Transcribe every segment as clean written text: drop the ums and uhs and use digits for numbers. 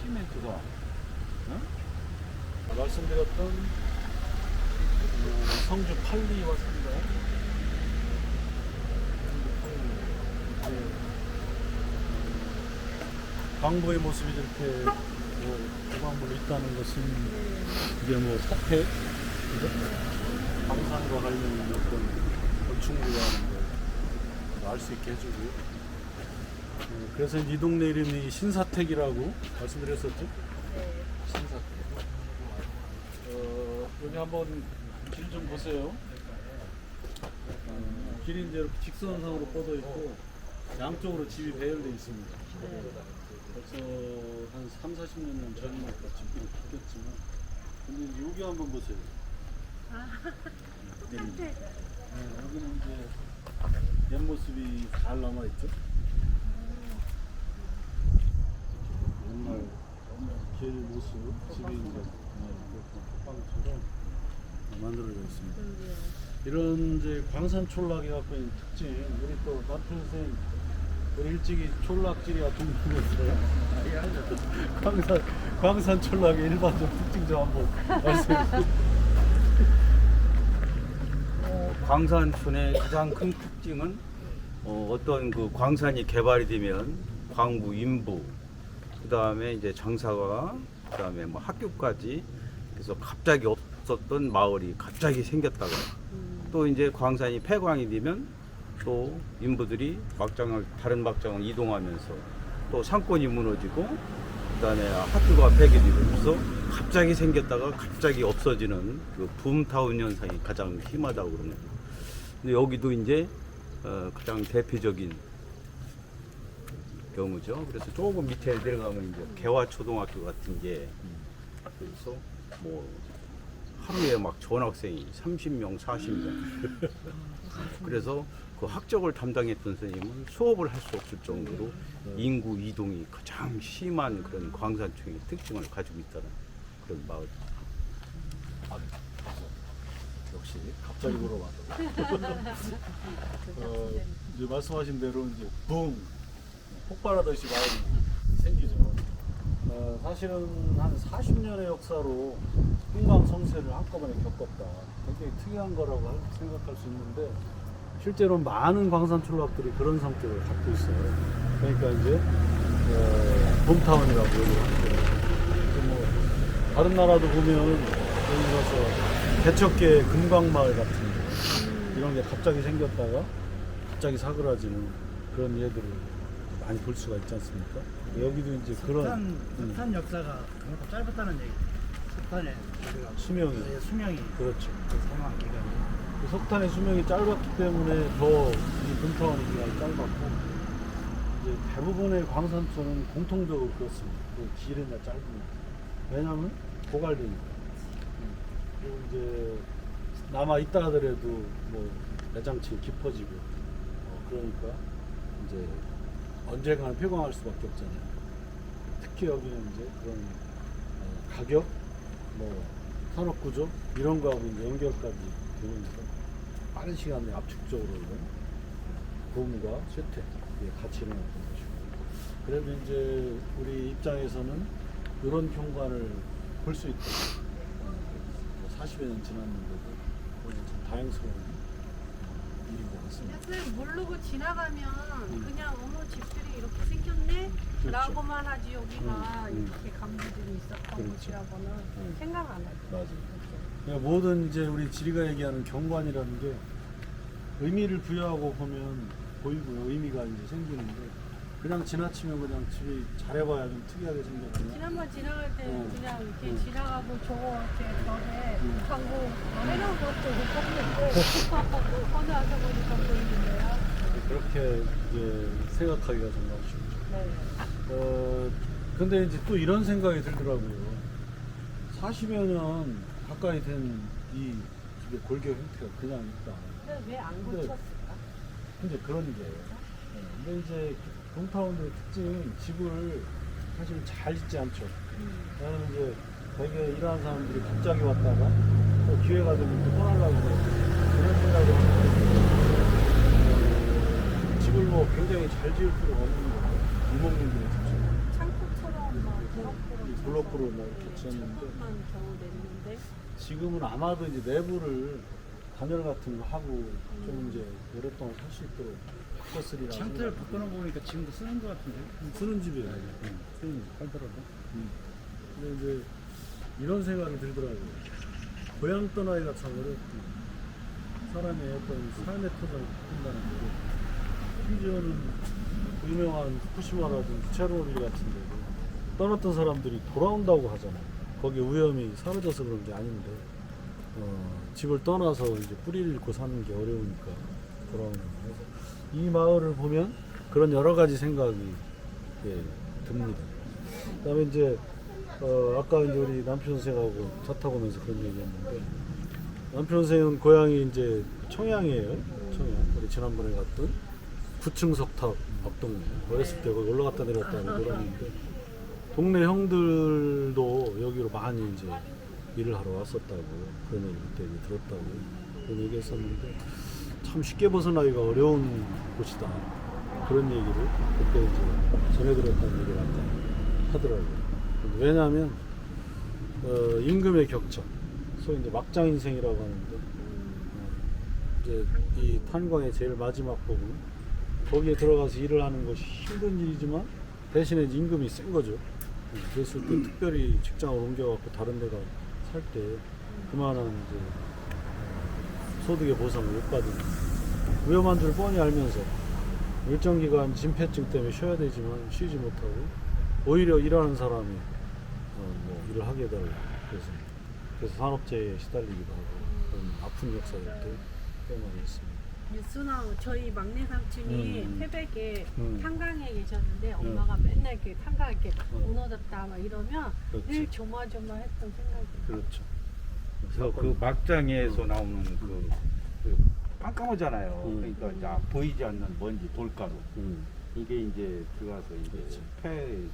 시멘트가 말씀드렸던 성주 팔리 왔습니다. 광부의 모습이 이렇게 도방물로 있다는 것은 이게 뭐 사태, 방산과 관련된 어떤 건축물이라는 걸 알 수 있게 해주고요. 그래서 이 동네 이름이 신사택이라고 말씀드렸었죠? 네. 신사택. 여기 한번 길 좀 보세요. 길이 이제 이렇게 직선상으로 뻗어 있고 양쪽으로 집이 배열되어 있습니다. 벌써 한 30-40년 전이니까 집들이 바뀌었지만 근데 이제 여기 한번 보세요. 여기는 이제 옛 모습이 잘 남아있죠. 옛날 길 모습, 집이 이제 톡방처럼 만들어져 있습니다. 이런 이제 광산 촌락이 갖고 있는 특징, 우리 또 나트 선생님, 우리 일찍이 촌락지리와 동문했어요. 광산 촌락의 일반적 특징 좀 한번 말씀해 주세요. 광산촌의 가장 큰 특징은 어떤 그 광산이 개발이 되면 광부, 인부, 그 다음에 이제 장사가, 그 다음에 뭐 학교까지, 그래서 갑자기 없었던 마을이 갑자기 생겼다가 또 이제 광산이 폐광이 되면 또 인부들이 다른 막장을 이동하면서 또 상권이 무너지고 그 다음에 학교가 폐기되면서 갑자기 생겼다가 갑자기 없어지는 그 붐타운 현상이 가장 심하다고 그러는 거예요. 근데 여기도 이제 가장 대표적인 경우죠. 그래서 조금 밑에 내려가면 이제 개화초등학교 같은 게 그래서 뭐 하루에 막 전학생이 30명, 40명. 그래서 그 학적을 담당했던 선생님은 수업을 할 수 없을 정도로 인구 이동이 가장 심한 그런 광산촌의 특징을 가지고 있다는 그런 마을. 역시 갑자기 물어봐도 이제 말씀하신 대로 이제 붕 폭발하듯이 마을이 생기죠. 사실은 한 40년의 역사로 흥망성쇠를 한꺼번에 겪었다. 굉장히 특이한 거라고 생각할 수 있는데 실제로 많은 광산 촌락들이 그런 성격을 갖고 있어요. 그러니까 이제 봄타운이라고 얘기를 하는데 뭐 다른 나라도 보면 예를 들어서 개척계 금광마을 같은 거 이런 게 갑자기 생겼다가 갑자기 사그라지는 그런 예들을 많이 볼 수가 있지 않습니까? 여기도 이제 그런 석탄 역사가 그만큼 짧았다는 얘기. 석탄의 수명이 수명이 그렇죠. 사망 기간이. 그 석탄의 수명이 짧았기 때문에 더 이 금타원의 기간이 짧았고 이제 대부분의 광산촌은 공통적으로 그렇습니다. 그 길이나 짧으면 왜냐하면 고갈되니까. 그리고 이제 남아 있다 하더라도 뭐 내장층이 깊어지고 그러니까 이제 언젠가는 폐광할 수밖에 없잖아요. 특히 여기는 이제 그런 가격, 뭐 산업구조 이런 거하고 이제 연결까지 되면서 빠른 시간 내에 압축적으로 보험과 쇠퇴에 같이 일어났던 것이고 그래도 이제 우리 입장에서는 이런 경관을 볼 수 있다. 40여 년 지났는데도 참 다행스러운 일인 것 같습니다. 그냥 모르고 지나가면 그냥 어머 집들이 이렇게 생겼네? 그렇죠. 라고만 하지 여기가 이렇게 감기들이 있었던 그렇죠. 곳이라고는 생각 안 하죠. 맞아요. 그러니까 모든 이제 우리 지리가 얘기하는 경관이라는 게 의미를 부여하고 보면 보이고요. 의미가 이제 생기는데 그냥 지나치면 그냥 집이 잘해봐야 좀 특이하게 생겼거든요. 지난번 지나갈 때 그냥 이렇게 응. 지나가고 저거 이렇게 저게 하고 해놓은 것도 못 봤는데 오늘 와서 보니까 보이는데요. 그렇게 이제 생각하기가 정말 쉽죠. 네. 근데 이제 또 이런 생각이 들더라고요. 40여 년 가까이 된 이 집의 골격 형태가 그냥 있다. 근데 왜 안 근데- 고쳤을까? 근데 그런 게예요. 근데 이제 봄타운의 특징은 집을 사실 잘 짓지 않죠. 왜냐면 이제 되게 일하는 사람들이 갑자기 왔다가 또 기회가 되면 또 떠나려고 그러고 그런 생각을 하고 집을 뭐 굉장히 잘 지을 필요가 없는 거예요. 이모님들의 집처럼. 창고처럼 막 부럽부럽 블록으로 막 이렇게 지었는데 한 경우도 있는데. 지금은 아마도 이제 내부를 단열 같은 거 하고 좀 이제 오랫동안 살 수 있도록 바꿨으리라 창틀 바꿔놓은 거 보니까 지금도 쓰는 거 같은데. 쓰는 집이에요. 쓰는 집. 팔더라도. 근데 이제 이런 생각이 들더라고요. 고향 떠나기가 참 어렵고 사람의 어떤 삶의 터전을 바꾼다는 게 심지어는 유명한 후쿠시마라든지 체르노빌 같은 데도 떠났던 사람들이 돌아온다고 하잖아요. 거기 위험이 사라져서 그런 게 아닌데 집을 떠나서 이제 뿌리를 잃고 사는 게 어려우니까 돌아오는 거예요. 그래서 이 마을을 보면 그런 여러 가지 생각이 듭니다. 그다음에 이제 아까 이제 우리 남편 선생하고 차 타고 오면서 그런 얘기했는데 남편 선생은 고향이 이제 청양이에요. 청양. 우리 지난번에 갔던 9층 석탑 앞동네. 어렸을 때 거기 올라갔다 내려갔다 하는 놀았는데 동네 형들도 여기로 많이 이제 일을 하러 왔었다고 그런 얘기 그때 얘기 들었다고 그런 얘기 했었는데 참 쉽게 벗어나기가 어려운 곳이다. 그런 얘기를 그때 이제 전해 들었다는 얘기를 아까 하더라고요. 왜냐하면 임금의 격차, 소위 이제 막장 인생이라고 하는데 이제 이 탄광의 제일 마지막 부분 거기에 들어가서 일을 하는 것이 힘든 일이지만 대신에 이제 임금이 센 거죠. 그랬을 때 특별히 직장을 옮겨갖고 다른 데가 살 때 그만한 이제 소득의 보상을 못 받는 위험한 줄 뻔히 알면서 일정 기간 진폐증 때문에 쉬어야 되지만 쉬지 못하고 오히려 일하는 사람이 뭐 일을 하게 되고 그래서 산업재해에 시달리기도 하고 그런 아픈 역사를 꽤 많이 있습니다. 뉴스 나오 저희 막내 삼촌이 새벽에 음. 탄광에 계셨는데 엄마가 맨날 이렇게 탄광 이렇게 무너졌다 막 이러면 그렇지. 늘 조마조마했던 생각이. 그렇죠. 그래서 그 막장에서 나오는 그 깜깜하잖아요. 그러니까 이제 보이지 않는 먼지, 돌가루. 이게 이제 들어가서 이제 그렇지. 폐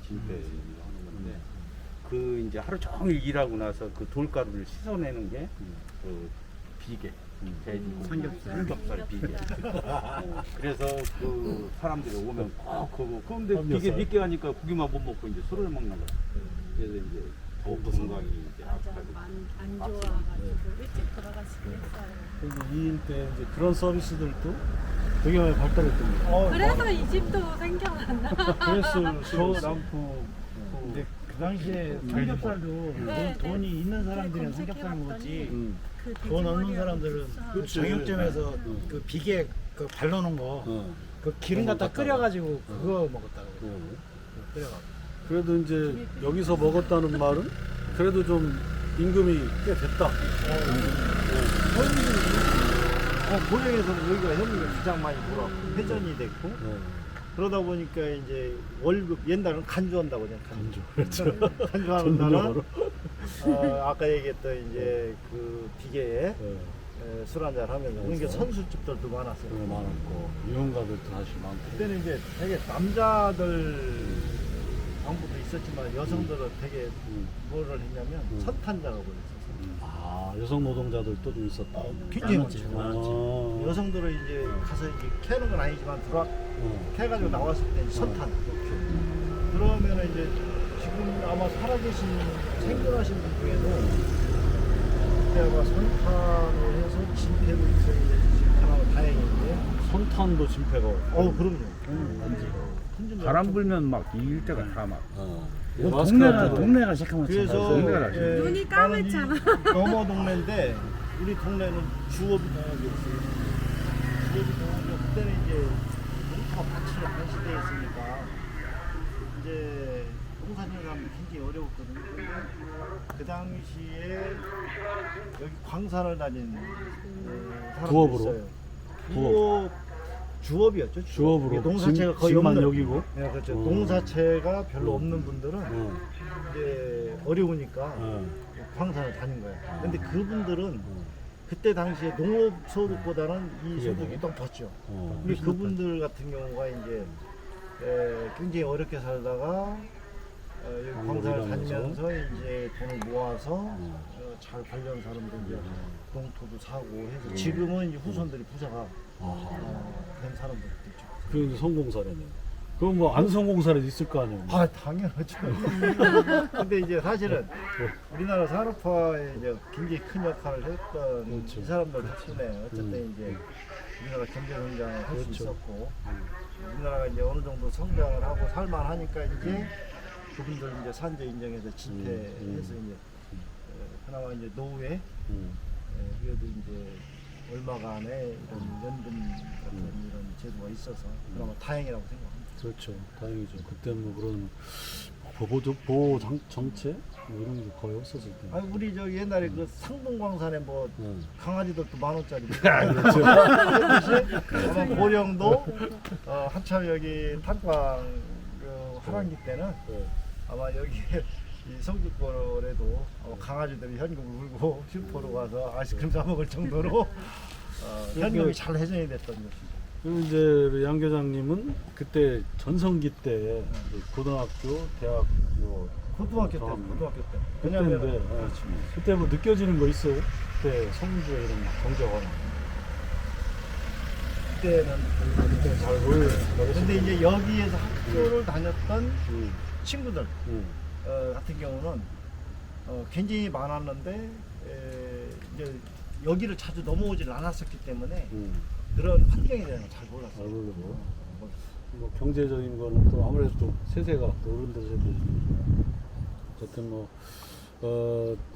진폐를 하는 건데 그 이제 하루 종일 일하고 나서 그 돌가루를 씻어내는 게 그 비계, 돼지고기, 삼겹살 비계. 그래서 그 사람들이 오면 꼭 그거. 그런데 삼겹살. 비계 믿게 하니까 고기만 못 먹고 이제 술을 먹는 거야. 그래서 이제 더 건강이 이제 맞아, 악화되고. 안 좋아가지고 일찍 돌아가시긴 했어요. 그래서 이 일대 이제 그런 서비스들도 되게 많이 발달했답니다. 그래서 이 집도 생겨났나? 그랬을 수 남포 근데 그 당시에 삼겹살도 네, 돈이 네. 있는 사람들이 네, 삼겹살 검색해봤더니 먹었지. 그 돈 없는 돼지머리하고 사람들은 비싸. 그 정육점에서 그 비계 그 발라놓은 거, 그 기름 갖다 끓여가지고 그거 먹었다고. 끓여가지고. 그래도 이제 여기서 먹었다는 말은 그래도 좀 임금이 꽤 됐다. 고향에서는 여기가 현미가 가장 많이 돌았고 회전이 됐고 그러다 보니까 이제 월급 옛날에는 간주한다고 그냥 간주. 그렇죠. 간주하는 날은 전문용어로. 아까 얘기했던 이제 그 비계에 술 한잔 하면서 그러니까 선술집들도 많았어요. 많았고 유흥가들도 사실 많고. 그때는 이제 되게 남자들 방법도 있었지만 여성들은 되게 뭐를 했냐면 선탄 작업을 했었어요. 아 여성 노동자들도 좀 있었다. 굉장히 많지. 아. 여성들은 이제 가서 이제 캐는 건 아니지만 캐가지고 나왔을 때 이제 선탄. 그러면은 이제 지금 아마 살아계신 생존하신 분 중에도 그때 아마 선탄을 해서 진폐로 있었는데 지금 하나 다행인데. 선탄도 진폐가. 그럼요. 바람 불면 막 이 일대가 다 막. 동네가 시커멓잖아. 그래서 동네가 눈이 까맣잖아. 넘어 동네인데 우리 동네는 주업이 동업이었어요. 주업이 동업이 그때는 이제 농사 밭을 안 시대에 있으니까 이제 농사 짓는 사람이 굉장히 어려웠거든요. 근데 그 당시에 여기 광산을 다닌 사람들이 부업으로? 있어요. 주업이었죠. 주업으로. 이게 농사채가 거의 집만 없는. 여기고. 네, 그렇죠. 농사채가 별로 없는 분들은 이제 어려우니까 광산을 다닌 거예요. 근데 그분들은 그때 당시에 농업 소득보다는 이 소득이 더 컸죠. 근데 그분들 같은 경우가 이제 굉장히 어렵게 살다가 여기 광산을 다니면서 이제 돈을 모아서 잘 관련 사람들 이제 농토도 사고 해서 지금은 이제 후손들이 부자가 된 사람들도 있죠. 그게 이제 성공 사례네요. 그럼 뭐 안성공사라도 있을 거 아니에요? 아 당연하죠. 근데 이제 사실은 우리나라 산업화에 이제 굉장히 큰 역할을 했던 그렇죠. 이 사람들 덕분에 어쨌든 이제 우리나라 경제 성장을 할 수 그렇죠. 있었고 우리나라가 이제 어느 정도 성장을 하고 살만하니까 이제 그분들 이제 산재 인정해서 집회해서 이제 그나마 이제 노후에 그래도 이제 얼마간의 이런 연금 같은 이런 제도가 있어서 그나마 다행이라고 생각합니다. 그렇죠. 다행이죠. 그때 뭐 그런 정책 뭐 이런 게 거의 없었을 때. 아니 우리 저 옛날에 그 상동광산에 뭐 강아지들도 10,000원짜리 그렇죠. 아마 고령도 한참 여기 탄광 그 하반기 때는 아마 여기에 이 성주권에도 강아지들이 현금을 물고 슈퍼로 가서 아이스크림 사 먹을 정도로 현금이 잘 회전이 됐던 것이죠. 그리고 이제 양 교장님은 그때 전성기 때 고등학교, 대학교, 고등학교 때, 경험. 고등학교 때. 그때인데 왜냐면 그때 뭐 느껴지는 거 있어요? 그때 성주에 이런 경제가 그때는 잘 모르겠어요. 근데 이제 여기에서 학교를 다녔던 친구들 같은 경우는 굉장히 많았는데 이제 여기를 자주 넘어오지를 않았었기 때문에 그런 환경에 대해서 잘 몰랐어요. 잘 모르고 뭐 경제적인 거는 또 아무래도 또 세세가 또 어른들 세대 어쨌든 뭐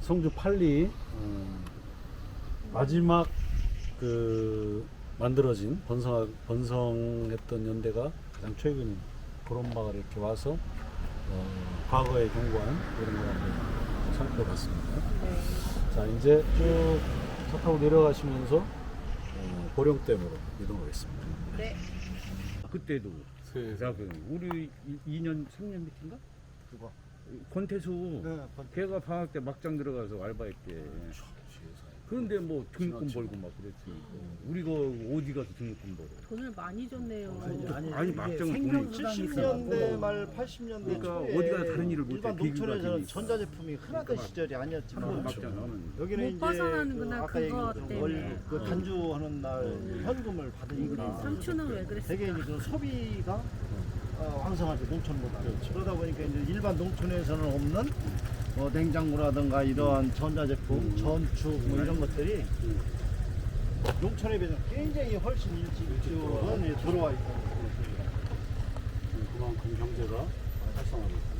성주 팔리 마지막 그 만들어진 번성했던 연대가 가장 최근인 그런 마을에 이렇게 와서 과거의 경관 이런 거 한번 살펴봤습니다. 자 이제 쭉 차 타고 내려가시면서 보령댐으로 이동하겠습니다. 네. 그때도 우리 2년 3년 밑인가? 그거. 권태수 네, 걔가 방학 때 막장 들어가서 알바했대. 그런데 뭐 등록금 벌고 막 그랬지. 우리가 어디 가서 등록금 벌어? 돈을 많이 줬네요. 아니, 막장은 돈이 70년대 말 80년대 그러니까 초에 어디 가서 다른 일을 못해. 일반 비교가 농촌에서는 되니까. 전자제품이 흔하던 시절이 아니었지만 막장은 여기는 못 이제 벗어나는구나, 아까 그거 얘기했던 때문에. 그 단주하는 날 현금을 받으니까 삼촌은 왜 그랬어요? 되게 이제 그 소비가 왕성하죠 농촌보다. 그러다 보니까 이제 일반 농촌에서는 없는 냉장고라든가 이러한 전자제품, 전축 뭐 이런 것들이 농촌에 비해서 굉장히 훨씬 일찍 이쪽은 들어와 있다. 그만큼 경제가 활성화됐다.